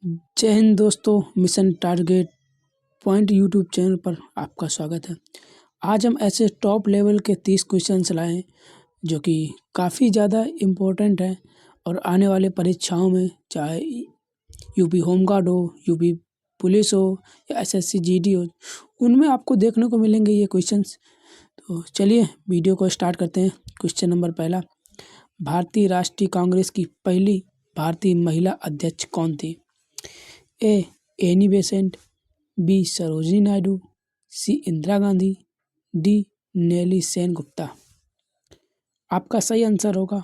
जय हिंद दोस्तों, mission target point YouTube channel पर आपका स्वागत है। आज हम ऐसे टॉप लेवल के 30 क्वेश्चंस लाए हैं जो कि काफ़ी ज़्यादा इम्पोर्टेंट हैं और आने वाले परीक्षाओं में, चाहे यूपी होमगार्ड हो, यूपी पुलिस हो या एसएससी जीडी हो, उनमें आपको देखने को मिलेंगे ये क्वेश्चंस। तो चलिए वीडियो को स्टार्ट करते हैं। क्वेश्चन नंबर पहला, भारतीय राष्ट्रीय कांग्रेस की पहली भारतीय महिला अध्यक्ष कौन थी? A Annie Besant, B Sarojini Naidu, C Indira Gandhi, D Nellie Sen Gupta. आपका सही आंसर होगा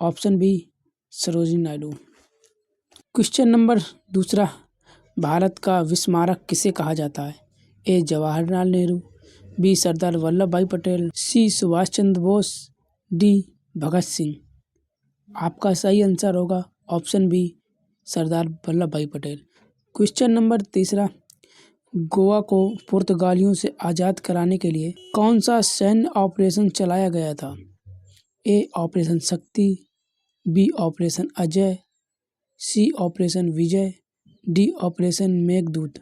option B Sarojini Naidu. Question number दूसरा, भारत का विस्मारक किसे कहा जाता है? A Jawaharlal Nehru, B Sardar Vallabh Bhai Patel, C Subhash Chandra Bose, D Bhagat Singh. आपका सही आंसर होगा option B Sardar Vallabh Bhai Patel. Question number तीसरा, गोवा को पुर्तगालियों से आज़ाद कराने के लिए कौन सा सैन्य ऑपरेशन चलाया गया था? A operation Shakti, B operation Ajay, C operation Vijay, D operation Meghdoot.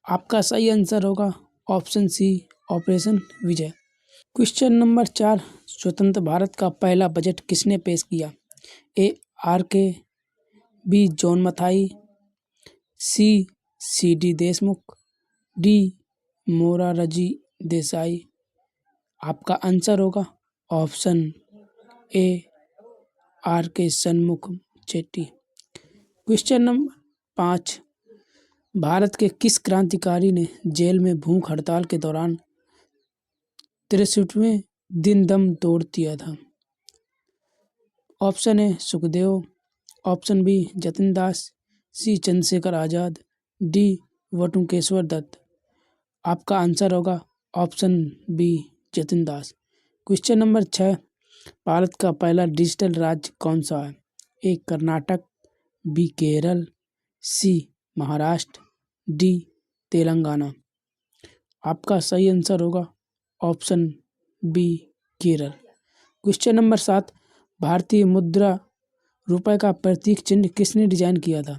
आपका सही आंसर होगा option C operation Vijay. Question number 4, स्वतंत्र भारत का पहला बजट किसने पेश किया? A R K, B John Mathai, C D Deshmukh, D Morarji Desai. आपका आंसर होगा ऑप्शन ए आर के सन्मुख चेट्टी। क्वेश्चन नंबर 5, भारत के किस क्रांतिकारी ने जेल में भूख हड़ताल के दौरान 63वें दिन दम तोड़ दिया था? Option A Sukhdev, option B Jatin Das, C Chandrashekhar Azad, D Batukeshwar Dutt. आपका आंसर होगा option B Jatin Das. Question number 6, Bharat का पहला डिजिटल राज्य कौन सा है? A Karnataka, B Kerala, C Maharashtra, D Telangana. आपका सही आंसर होगा option B Kerala. Question number 7, भारतीय मुद्रा रुपए का प्रतीक चिन्ह किसने डिजाइन किया था?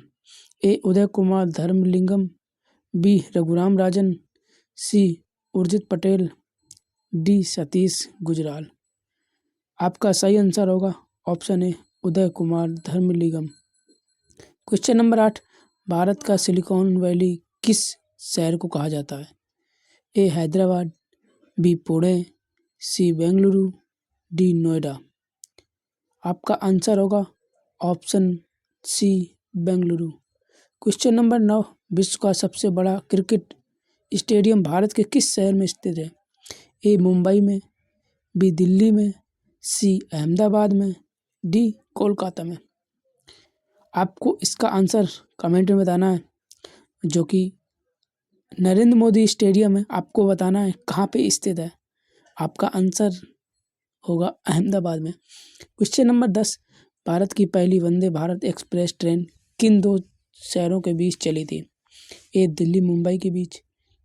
A Uday Kumar Dharmalingam, B Raghuram Rajan, C Urjit Patel, D Satish Gujral. आपका सही आंसर होगा option A Uday Kumar Dharmalingam. Question number 8, Bharat का सिलिकॉन वैली किस शहर को कहा जाता है? A Hyderabad, B Pune, C Bengaluru, D Noida. आपका आंसर होगा option C Bengaluru. Question number 9, विश्व का सबसे बड़ा क्रिकेट स्टेडियम भारत के किस शहर में स्थित है? ए मुंबई में, बी दिल्ली में, सी अहमदाबाद में, डी कोलकाता में। आपको इसका आंसर कमेंट में बताना है, जो कि नरेंद्र मोदी स्टेडियम है। आपको बताना है कहाँ पे स्थित है। आपका आंसर होगा अहमदाबाद में। क्वेश्चन नंबर 10, भारत की पहली वंदे भारत एक्सप्रेस ट्रेन किन दो शहरों के बीच चली थी? ए दिल्ली मुंबई के बीच,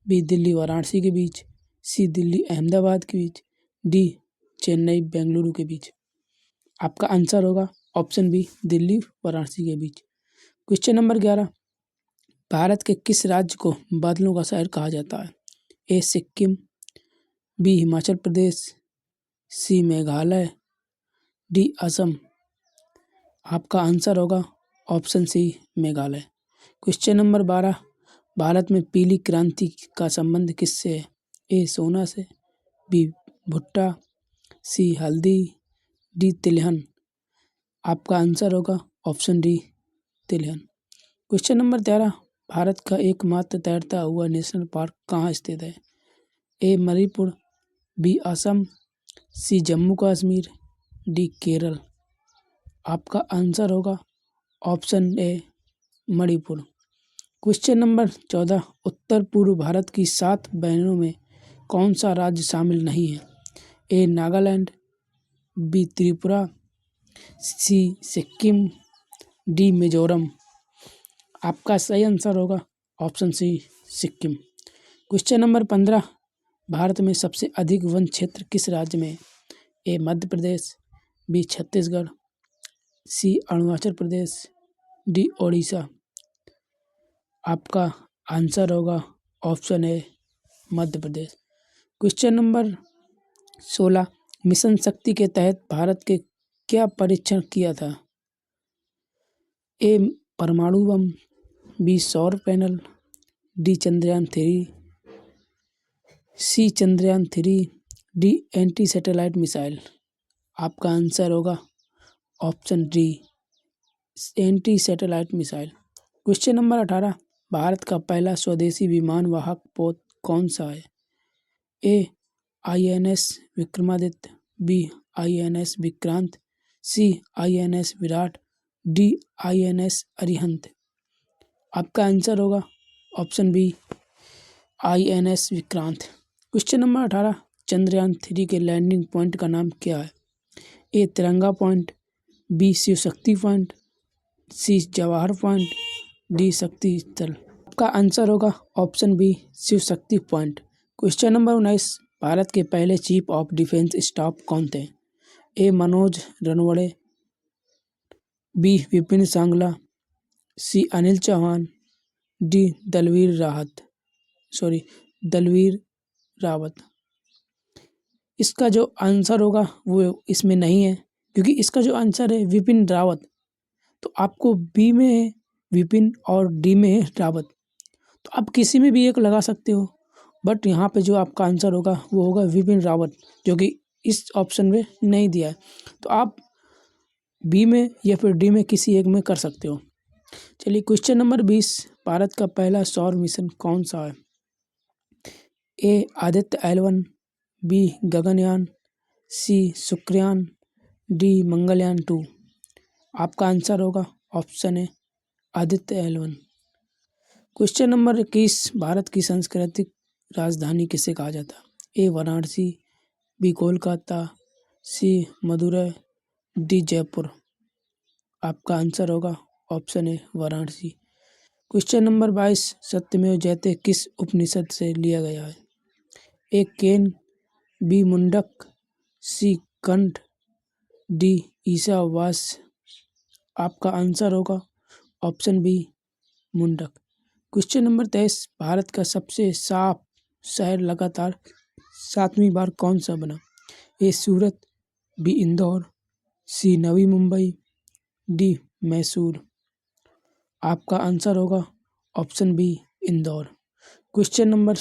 बी दिल्ली वाराणसी के बीच, सी दिल्ली अहमदाबाद के बीच, डी चेन्नई बेंगलुरु के बीच। आपका आंसर होगा ऑप्शन बी दिल्ली वाराणसी के बीच। क्वेश्चन नंबर 11, भारत के किस राज्य को बादलों का शहर कहा जाता है? A Sikkim, B Himachal Pradesh, C Meghalaya, D Assam. आपका आंसर होगा option C Meghalaya. Question number 12, Bharat में पीली क्रांति का संबंध किससे है? ए सोना से, बी भुट्टा, सी हल्दी, डी तिलहन। आपका आंसर होगा ऑप्शन डी तिलहन। क्वेश्चन नंबर 13, भारत का एकमात्र तैरता हुआ नेशनल पार्क कहाँ स्थित है? ए मणिपुर, बी असम, सी जम्मू कश्मीर, डी केरल। आपका आंसर होगा ऑप्शन ए मणिपुर। क्वेश्चन नंबर 14, उत्तर पूर्व भारत की 7 बहनों में कौन सा राज्य शामिल नहीं है? A Nagaland, B Tripura, C Sikkim, D Mizoram. आपका सही आंसर होगा option C Sikkim. Question number 15, Bharat में सबसे अधिक वन क्षेत्र किस राज्य में है? A Madhya Pradesh, B Chhattisgarh, C Arunachal Pradesh, D Odisha. आपका आंसर होगा option A Madhya Pradesh. Question number 16, mission Shakti के तहत भारत के क्या परीक्षण किया था? ए परमाणु बम, बी सौर पैनल, डी चंद्रयान-3, सी चंद्रयान-3, डी एंटी सैटेलाइट मिसाइल। आपका आंसर होगा option D anti satellite missile. Question number 18, Bharat का पहला स्वदेशी विमान वाहक पोत कौन सा है? A INS Vikramaditya, B INS Vikrant, C INS Viraat, D INS Arihant. आपका आंसर होगा option B INS Vikrant. Question number 18, चंद्रयान-3 के लैंडिंग पॉइंट का नाम क्या है? ए तिरंगा point, B Shiv Shakti point, सी जवाहर पॉइंट, डी शक्ति स्थल। आपका आंसर होगा option B Shiv Shakti point. Question number 19, Bharat के पहले चीफ ऑफ डिफेंस स्टाफ कौन थे? ए मनोज रणवड़े, बी विपिन सांगला, सी अनिल चौहान, डी दलवीर रावत। इसका जो आंसर होगा वो इसमें नहीं है, क्योंकि इसका जो आंसर है विपिन रावत, तो आपको बी में है विपिन और डी में है रावत, तो आप किसी में भी एक लगा सकते हो, बट यहाँ पे जो आपका आंसर होगा वो होगा विपिन रावत, जो कि इस ऑप्शन में नहीं दिया है, तो आप बी में या फिर डी में किसी एक में कर सकते हो। चलिए क्वेश्चन नंबर 20, भारत का पहला सौर मिशन कौन सा है? ए आदित्य L1, बी गगनयान, सी शुक्रयान, डी मंगलयान-2। आपका आंसर होगा ऑप्शन ए Aditya L1। Question number 21, Bharat की सांस्कृतिक राजधानी किसे कहा जाता है? ए वाराणसी, बी कोलकाता, सी मदुरै, डी जयपुर। आपका आंसर होगा ऑप्शन ए वाराणसी। क्वेश्चन नंबर 22, सत्यमेव जयते किस उपनिषद से लिया गया है? ए केन, बी मुंडक, सी कंठ, डी ईशावास्य। आपका आंसर होगा option B Mundak. Question number 23, Bharat का सबसे साफ शहर लगातार 7वीं बार कौन सा बना? A Surat, B Indore, C Navi Mumbai, D Mysore. आपका आंसर होगा option B Indore. Question number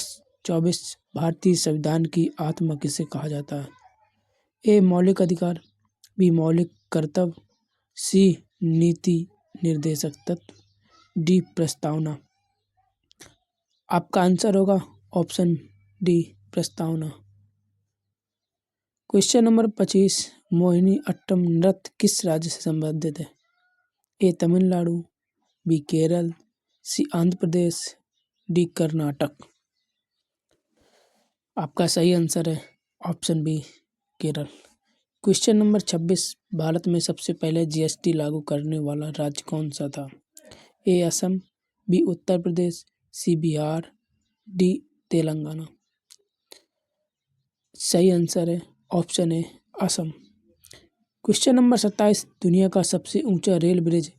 24, भारतीय संविधान की आत्मा किसे कहा जाता है? ए मौलिक अधिकार, बी मौलिक कर्तव्य, सी नीति निर्देशक तत्व, डी प्रस्तावना। आपका आंसर होगा ऑप्शन डी प्रस्तावना। क्वेश्चन नंबर 25, मोहिनी अट्टम नृत्य किस राज्य से संबंधित है? A Tamil Nadu, B Kerala, C Andhra Pradesh, D Karnataka. आपका सही आंसर है option B Kerala. Question number 26, Bharat में सबसे पहले GST लागू करने वाला राज्य कौन सा था? ए असम, बी उत्तर प्रदेश, सी बिहार, डी तेलंगाना। सही आंसर है option A Assam. Question number 27, दुनिया का सबसे ऊंचा रेल ब्रिज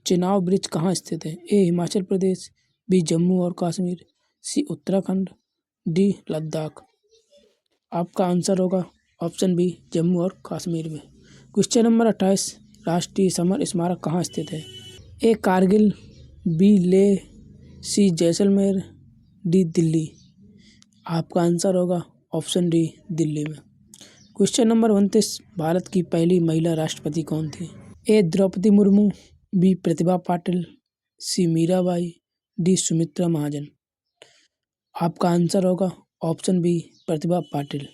चेनाब ब्रिज कहाँ स्थित है? ए हिमाचल प्रदेश, बी जम्मू और कश्मीर, सी उत्तराखंड, डी लद्दाख। आपका आंसर होगा ऑप्शन बी जम्मू और कश्मीर में। क्वेश्चन नंबर 28, राष्ट्रीय समर स्मारक कहाँ स्थित है? ए कारगिल, बी लेह, सी जैसलमेर, डी दिल्ली। आपका आंसर होगा ऑप्शन डी दिल्ली में। क्वेश्चन नंबर 29, भारत की पहली महिला राष्ट्रपति कौन थी? A Draupadi Murmu, B Pratibha Patil, C Mirabai, D Sumitra Mahajan. आपका आंसर होगा option B Pratibha Patil.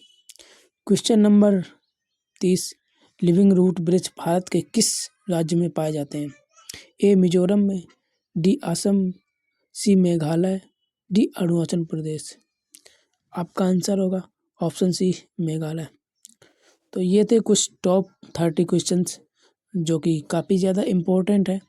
Question number 30, living root bridge Bharat के किस राज्य में पाए जाते हैं? ए मिजोरम में, डी असम, सी मेघालय, डी अरुणाचल प्रदेश। आपका आंसर होगा ऑप्शन सी मेघालय। तो ये थे कुछ टॉप 30 क्वेश्चंस जो कि काफ़ी ज़्यादा इम्पोर्टेंट है।